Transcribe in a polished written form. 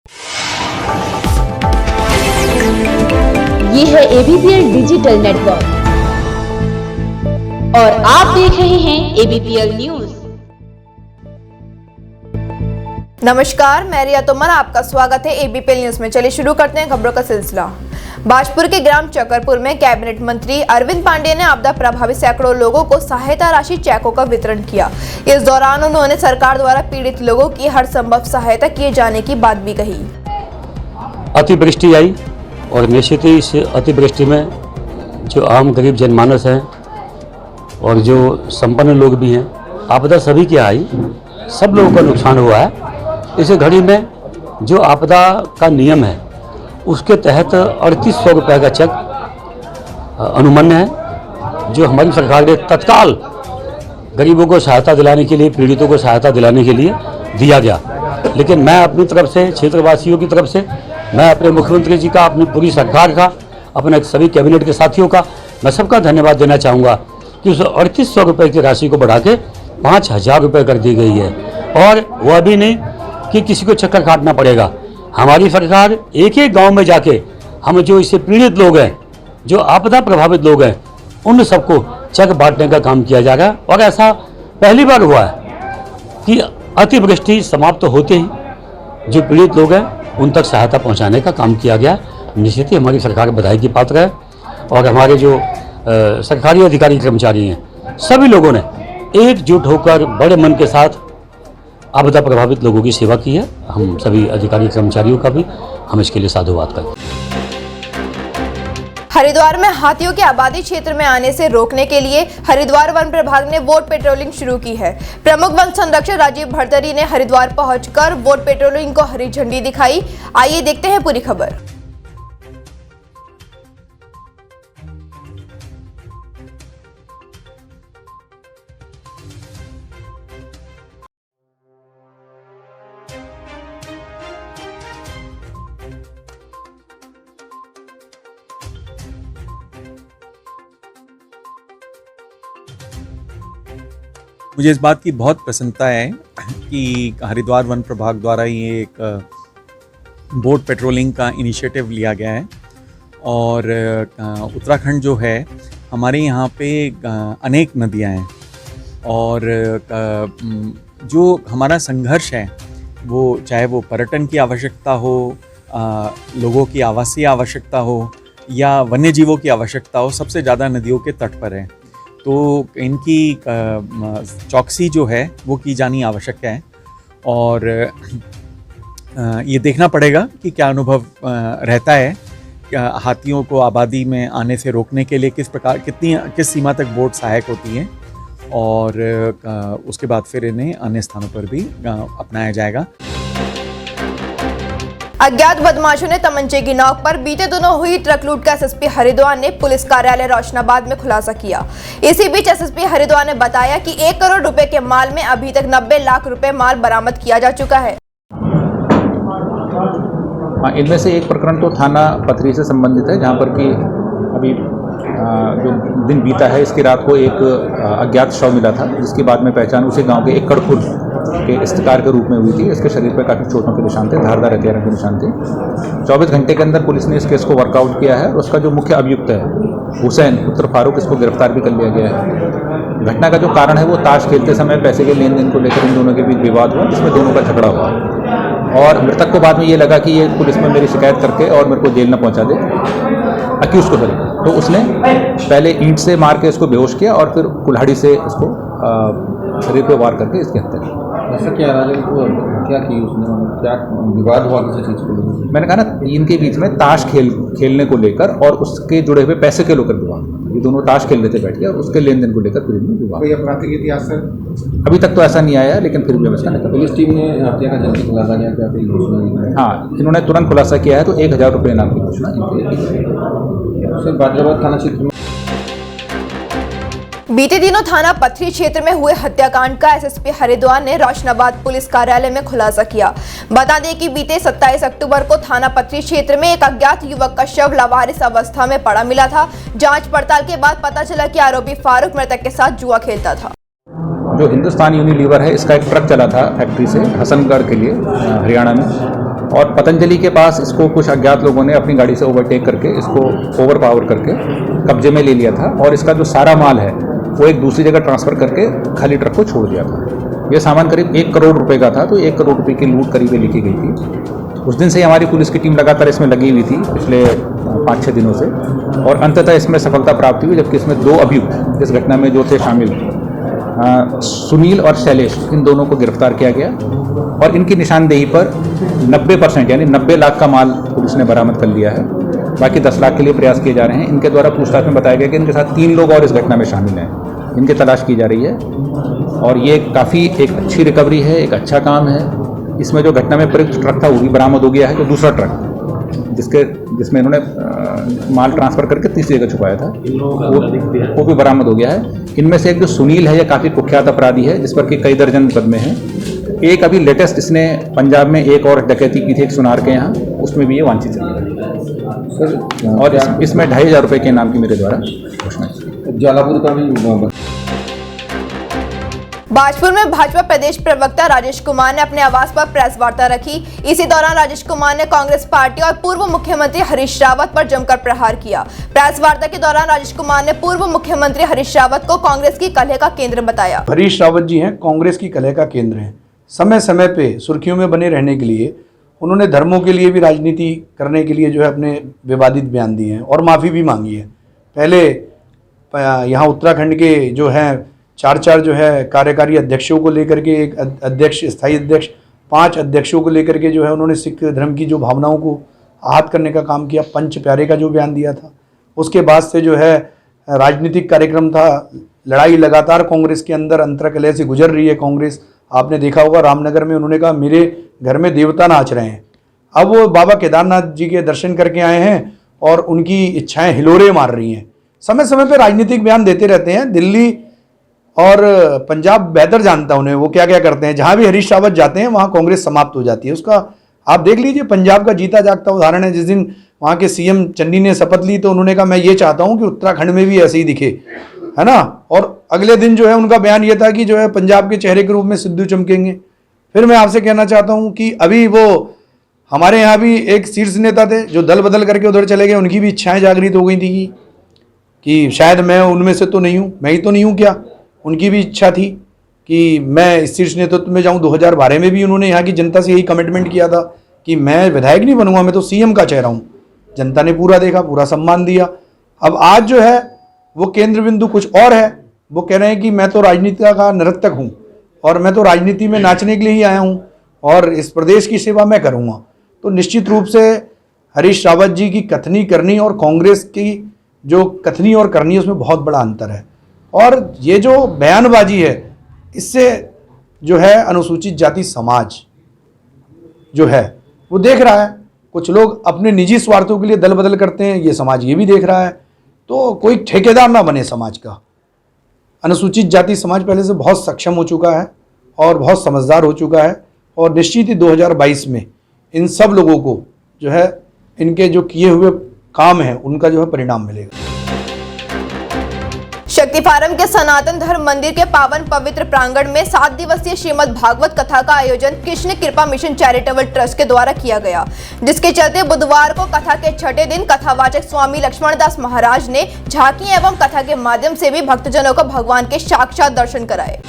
ये है ABPL digital network और आप देख रहे हैं ABPL न्यूज। नमस्कार, मैं रिया तोमर, आपका स्वागत है ABPL न्यूज में। चलिए शुरू करते हैं खबरों का सिलसिला। बाजपुर के ग्राम चकरपुर में कैबिनेट मंत्री अरविंद पांडे ने आपदा प्रभावित सैकड़ों लोगों को सहायता राशि चेकों का वितरण किया। इस दौरान उन्होंने सरकार द्वारा पीड़ित लोगों की हर संभव सहायता किए जाने की बात भी कही। अतिवृष्टि आई और निश्चित ही इस अतिवृष्टि में जो आम गरीब जनमानस हैं और जो संपन्न लोग भी हैं, आपदा सभी की आई, सब लोगों का नुकसान हुआ है। इस घड़ी में जो आपदा का नियम है उसके तहत 3800 रुपये का चेक अनुमन्य है, जो हमारी सरकार ने तत्काल गरीबों को सहायता दिलाने के लिए, पीड़ितों को सहायता दिलाने के लिए दिया गया। लेकिन मैं अपनी तरफ से, क्षेत्रवासियों की तरफ से, मैं अपने मुख्यमंत्री जी का, अपनी पूरी सरकार का, अपने सभी कैबिनेट के साथियों का, मैं सबका धन्यवाद देना चाहूँगा कि उस 3800 रुपये की राशि को बढ़ा के 5000 रुपये कर दी गई है। और वह भी नहीं कि किसी को चक्कर काटना पड़ेगा। हमारी सरकार एक एक गांव में जाके हम जो इससे पीड़ित लोग हैं, जो आपदा प्रभावित लोग हैं, उन सबको चेक बांटने का काम किया जा रहा है। और ऐसा पहली बार हुआ है कि अतिवृष्टि समाप्त होते ही जो पीड़ित लोग हैं उन तक सहायता पहुंचाने का काम किया गया। निश्चित ही हमारी सरकार बधाई की पात्र है और हमारे जो सरकारी अधिकारी कर्मचारी हैं, सभी लोगों ने एकजुट होकर बड़े मन के साथ आपदा प्रभावित लोगों की सेवा की है। हम सभी अधिकारी कर्मचारियों का भी हम इसके लिए साधुवाद करते हैं। हरिद्वार में हाथियों की आबादी क्षेत्र में आने से रोकने के लिए हरिद्वार वन प्रभाग ने वोट पेट्रोलिंग शुरू की है। प्रमुख वन संरक्षक राजीव भरतरी ने हरिद्वार पहुंचकर वोट पेट्रोलिंग को हरी झंडी दिखाई। आइए देखते हैं पूरी खबर। मुझे इस बात की बहुत प्रसन्नता है कि हरिद्वार वन प्रभाग द्वारा ये एक बोट पेट्रोलिंग का इनिशिएटिव लिया गया है। और उत्तराखंड जो है, हमारे यहाँ पे अनेक नदियाँ हैं और जो हमारा संघर्ष है वो, चाहे वो पर्यटन की आवश्यकता हो, लोगों की आवासीय आवश्यकता हो या वन्य जीवों की आवश्यकता हो, सबसे ज़्यादा नदियों के तट पर है। तो इनकी चौकसी जो है वो की जानी आवश्यक है और ये देखना पड़ेगा कि क्या अनुभव रहता है, हाथियों को आबादी में आने से रोकने के लिए किस सीमा तक बोट सहायक होती हैं और उसके बाद फिर इन्हें अन्य स्थानों पर भी अपनाया जाएगा। अज्ञात बदमाशों ने तमंचे की नोक पर बीते दिनों हुई ट्रक लूट का एसएसपी हरिद्वार ने पुलिस कार्यालय रोशनाबाद में खुलासा किया। इसी बीच एसएसपी हरिद्वार ने बताया कि 1 करोड़ रुपए के माल में अभी तक 90 लाख रुपए माल बरामद किया जा चुका है। इनमें से एक प्रकरण तो थाना पथरी से संबंधित है, जहां पर कि अभी जो दिन बीता है, इसकी रात को एक अज्ञात शव मिला था, जिसके बाद में पहचान उसी गाँव के एक कड़खुर के इस्तेकार के रूप में हुई थी। इसके शरीर पर काफ़ी चोटों के निशान थे, धारदार हथियारों के निशान थे। 24 घंटे के अंदर पुलिस ने इस केस को वर्कआउट किया है और उसका जो मुख्य अभियुक्त है हुसैन पुत्र फारूक, इसको गिरफ्तार भी कर लिया गया है। घटना का जो कारण है वो ताश खेलते समय पैसे के लेन देन को लेकर इन दोनों के बीच विवाद हुआ, जिसमें दोनों का झगड़ा हुआ और मृतक को बाद में ये लगा कि ये पुलिस में मेरी शिकायत करके और मेरे को जेल न पहुँचा दे, अक्यूज को सर। तो उसने पहले ईंट से मार के इसको बेहोश किया और फिर कुल्हाड़ी से इसको शरीर पे वार करके इसकी हत्या की। ऐसा क्या क्या की उसने, क्या विवाद हुआ किसी चीज़ को लेकर? मैंने कहा ना, इनके बीच में ताश खेलने को लेकर और उसके जुड़े हुए पैसे के लेकर विवाद। ये दोनों ताश खेल रहे थे बैठ के और उसके लेन देन को लेकर फिर इनमें विवाद। कोई आपराधिक इतिहास सर? अभी तक तो ऐसा नहीं आया, लेकिन फिर भी हम इसका नहीं। पुलिस टीम ने हत्या का जल्दी खुलासा किया, क्या कोई घोषणा? हाँ, इन्होंने तुरंत खुलासा किया है, तो 1000 रुपये इनाम की घोषणा इनके। सर, बादराबाद थाना क्षेत्र में बीते दिनों थाना पथरी क्षेत्र में हुए हत्याकांड का एसएसपी हरिद्वार ने रोशनाबाद पुलिस कार्यालय में खुलासा किया। बता दें कि बीते 27 अक्टूबर को थाना पथरी क्षेत्र में एक अज्ञात युवक का शव लावारिस अवस्था में पड़ा मिला था। जांच पड़ताल के बाद पता चला कि आरोपी फारूक मृतक के साथ जुआ खेलता था। जो हिंदुस्तान यूनिलीवर है, इसका एक ट्रक चला था फैक्ट्री से हसनगढ़ के लिए हरियाणा में, और पतंजलि के पास इसको कुछ अज्ञात लोगों ने अपनी गाड़ी से ओवरटेक करके इसको ओवर पावर करके कब्जे में ले लिया था और इसका जो सारा माल है वो एक दूसरी जगह ट्रांसफ़र करके खाली ट्रक को छोड़ दिया था। ये सामान करीब 1 करोड़ रुपए का था, तो 1 करोड़ रुपए की लूट करीब लिखी गई थी। उस दिन से ही हमारी पुलिस की टीम लगातार इसमें लगी हुई थी पिछले 5-6 दिनों से, और अंततः इसमें सफलता प्राप्त हुई, जबकि इसमें 2 अभियुक्त इस घटना में जो थे शामिल, सुनील और शैलेश, इन दोनों को गिरफ्तार किया गया और इनकी निशानदेही पर 90% यानी 90 लाख का माल पुलिस ने बरामद कर लिया है। बाकी 10 लाख के लिए प्रयास किए जा रहे हैं। इनके द्वारा पूछताछ में बताया गया कि इनके साथ 3 लोग और इस घटना में शामिल हैं, इनकी तलाश की जा रही है और ये काफ़ी एक अच्छी रिकवरी है, एक अच्छा काम है। इसमें जो घटना में प्रयुक्त ट्रक था वो भी बरामद हो गया है, जो दूसरा ट्रक जिसमें इन्होंने माल ट्रांसफ़र करके तीसरी जगह छुपाया था वो भी बरामद हो गया है। इनमें से एक जो सुनील है, यह काफ़ी कुख्यात अपराधी है जिस पर कि कई दर्जन मुकदमे हैं। एक अभी लेटेस्ट इसने पंजाब में एक और डकैती की थी एक सुनार के यहाँ, उसमें भी ये वांछित चल रहा है और इसमें 2500 रुपये के इनाम की मेरे द्वारा घोषणा की। जलापुर का भी भाजपुर में भाजपा प्रदेश प्रवक्ता राजेश कुमार ने अपने आवास पर प्रेस वार्ता रखी। इसी दौरान राजेश कुमार ने कांग्रेस पार्टी और पूर्व मुख्यमंत्री हरीश रावत पर जमकर प्रहार किया। प्रेस वार्ता के दौरान राजेश कुमार ने पूर्व मुख्यमंत्री हरीश रावत को कांग्रेस की कलह का केंद्र बताया। हरीश रावत जी हैं कांग्रेस की कलह का केंद्र हैं। समय समय पे सुर्खियों में बने रहने के लिए उन्होंने धर्मों के लिए भी राजनीति करने के लिए जो है अपने विवादित बयान दिए हैं और माफ़ी भी मांगी है। पहले यहाँ उत्तराखंड के जो हैं 4 जो है कार्यकारी अध्यक्षों को लेकर के, एक अध्यक्ष, स्थायी अध्यक्ष, 5 अध्यक्षों को लेकर के जो है उन्होंने सिख धर्म की जो भावनाओं को आहत करने का काम किया। पंच प्यारे का जो बयान दिया था, उसके बाद से जो है राजनीतिक कार्यक्रम था। लड़ाई लगातार कांग्रेस के अंदर अंतर्कलह से गुजर रही है कांग्रेस। आपने देखा होगा रामनगर में उन्होंने कहा मेरे घर में देवता नाच रहे हैं। अब वो बाबा केदारनाथ जी के दर्शन करके आए हैं और उनकी इच्छाएं हिलोरे मार रही हैं। समय समय पर राजनीतिक बयान देते रहते हैं। दिल्ली और पंजाब बेहतर जानता उन्हें, वो क्या क्या करते हैं। जहां भी हरीश रावत जाते हैं वहां कांग्रेस समाप्त हो जाती है। उसका आप देख लीजिए, पंजाब का जीता जागता उदाहरण है। जिस दिन वहां के सीएम चन्नी ने शपथ ली तो उन्होंने कहा मैं ये चाहता हूं कि उत्तराखंड में भी ऐसे ही दिखे, है ना। और अगले दिन जो है उनका बयान ये था कि जो है पंजाब के चेहरे के रूप में सिद्धू चमकेंगे। फिर मैं आपसे कहना चाहता हूं कि अभी वो हमारे यहाँ भी एक शीर्ष नेता थे जो दल बदल करके उधर चले गए। उनकी भी इच्छाएं जागृत हो गई थी कि शायद मैं उनमें से तो नहीं हूँ, मैं ही तो नहीं हूँ क्या। उनकी भी इच्छा थी कि मैं इस शीर्ष नेतृत्व में जाऊं। 2012 में भी उन्होंने यहाँ की जनता से यही कमिटमेंट किया था कि मैं विधायक नहीं बनूंगा, मैं तो सीएम का चेहरा हूं। जनता ने पूरा देखा, पूरा सम्मान दिया। अब आज जो है वो केंद्र बिंदु कुछ और है। वो कह रहे हैं कि मैं तो राजनीति का नर्तक हूँ और मैं तो राजनीति में नाचने के लिए ही आया हूँ और इस प्रदेश की सेवा मैं करूँगा। तो निश्चित रूप से हरीश रावत जी की कथनी करनी और कांग्रेस की जो कथनी और करनी उसमें बहुत बड़ा अंतर है। और ये जो बयानबाजी है इससे जो है अनुसूचित जाति समाज जो है वो देख रहा है। कुछ लोग अपने निजी स्वार्थों के लिए दल बदल करते हैं, ये समाज ये भी देख रहा है। तो कोई ठेकेदार ना बने समाज का। अनुसूचित जाति समाज पहले से बहुत सक्षम हो चुका है और बहुत समझदार हो चुका है और निश्चित ही 2022 में इन सब लोगों को जो है इनके जो किए हुए काम है उनका जो है परिणाम मिलेगा। शक्ति फार्म के सनातन धर्म मंदिर के पावन पवित्र प्रांगण में 7 दिवसीय श्रीमद् भागवत कथा का आयोजन कृष्ण कृपा मिशन चैरिटेबल ट्रस्ट के द्वारा किया गया, जिसके चलते बुधवार को कथा के छठे दिन कथावाचक स्वामी लक्ष्मण दास महाराज ने झांकी एवं कथा के माध्यम से भी भक्तजनों को भगवान के साक्षात दर्शन कराए।